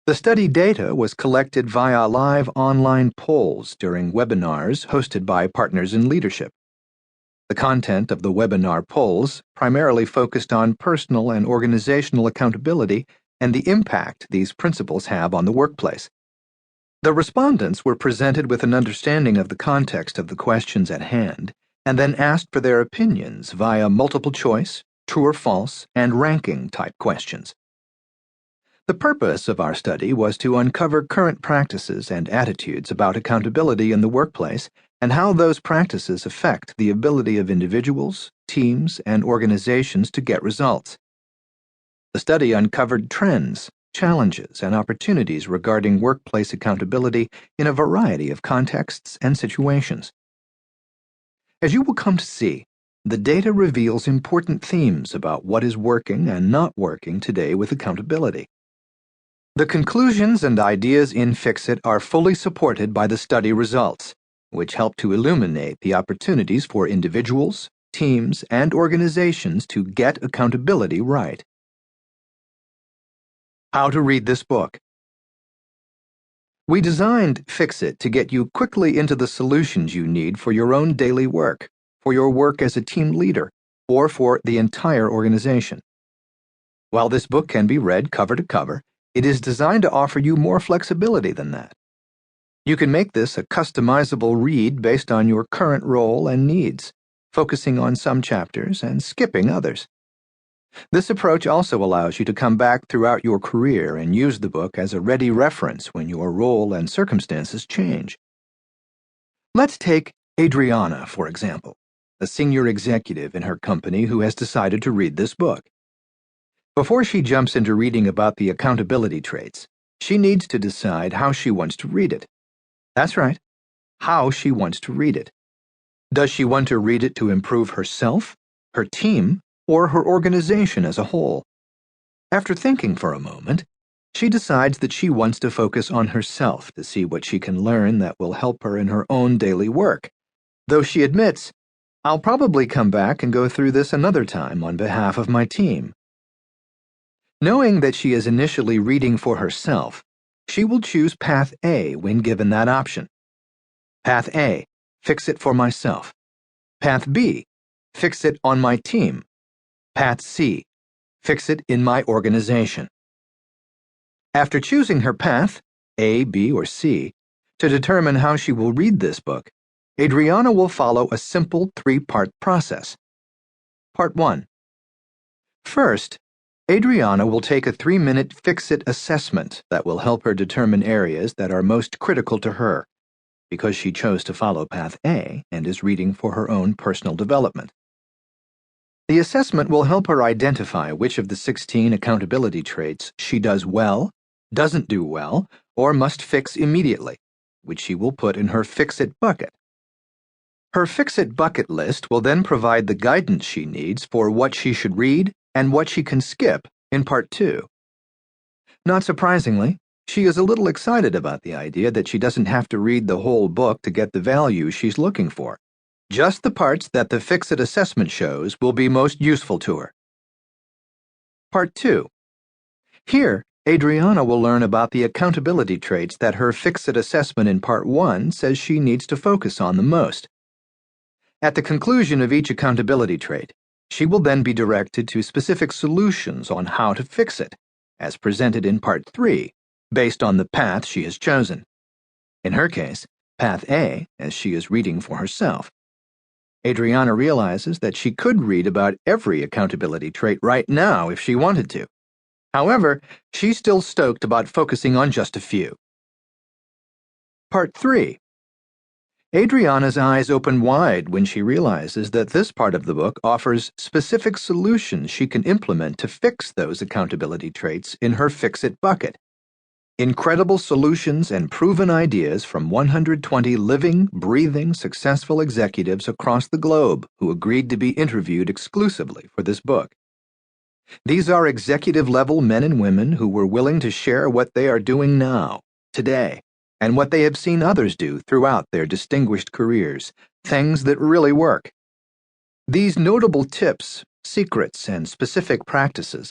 The study data was collected via live online polls during webinars hosted by partners in leadership. The content of the webinar polls primarily focused on personal and organizational accountability and the impact these principles have on the workplace. The respondents were presented with an understanding of the context of the questions at hand and then asked for their opinions via multiple choice, true or false, and ranking type questions. The purpose of our study was to uncover current practices and attitudes about accountability in the workplace and how those practices affect the ability of individuals, teams, and organizations to get results. The study uncovered trends, challenges, and opportunities regarding workplace accountability in a variety of contexts and situations. As you will come to see, the data reveals important themes about what is working and not working today with accountability. The conclusions and ideas in Fix-It are fully supported by the study results, which help to illuminate the opportunities for individuals, teams, and organizations to get accountability right. How to read this book. We designed Fix-It to get you quickly into the solutions you need for your own daily work, for your work as a team leader, or for the entire organization. While this book can be read cover to cover, it is designed to offer you more flexibility than that. You can make this a customizable read based on your current role and needs, focusing on some chapters and skipping others. This approach also allows you to come back throughout your career and use the book as a ready reference when your role and circumstances change. Let's take Adriana, for example, a senior executive in her company who has decided to read this book. Before she jumps into reading about the accountability traits, she needs to decide how she wants to read it. That's right, how she wants to read it. Does she want to read it to improve herself, her team, or her organization as a whole? After thinking for a moment, she decides that she wants to focus on herself to see what she can learn that will help her in her own daily work, though she admits, "I'll probably come back and go through this another time on behalf of my team." Knowing that she is initially reading for herself, she will choose Path A when given that option. Path A, fix it for myself. Path B, fix it on my team. Path C, fix it in my organization. After choosing her path, A, B, or C, to determine how she will read this book, Adriana will follow a simple three-part process. Part 1. First, Adriana will take a 3-minute Fix-It assessment that will help her determine areas that are most critical to her, because she chose to follow Path A and is reading for her own personal development. The assessment will help her identify which of the 16 accountability traits she does well, doesn't do well, or must fix immediately, which she will put in her Fix-It bucket. Her Fix-It bucket list will then provide the guidance she needs for what she should read and what she can skip in Part 2. Not surprisingly, she is a little excited about the idea that she doesn't have to read the whole book to get the value she's looking for. Just the parts that the Fix-It assessment shows will be most useful to her. Part 2. Here, Adriana will learn about the accountability traits that her Fix-It assessment in Part 1 says she needs to focus on the most. At the conclusion of each accountability trait, she will then be directed to specific solutions on how to fix it, as presented in Part 3, based on the path she has chosen. In her case, Path A, as she is reading for herself. Adriana realizes that she could read about every accountability trait right now if she wanted to. However, she's still stoked about focusing on just a few. Part 3. Adriana's eyes open wide when she realizes that this part of the book offers specific solutions she can implement to fix those accountability traits in her Fix-It bucket. Incredible solutions and proven ideas from 120 living, breathing, successful executives across the globe who agreed to be interviewed exclusively for this book. These are executive-level men and women who were willing to share what they are doing now, today, and what they have seen others do throughout their distinguished careers, things that really work. These notable tips, secrets, and specific practices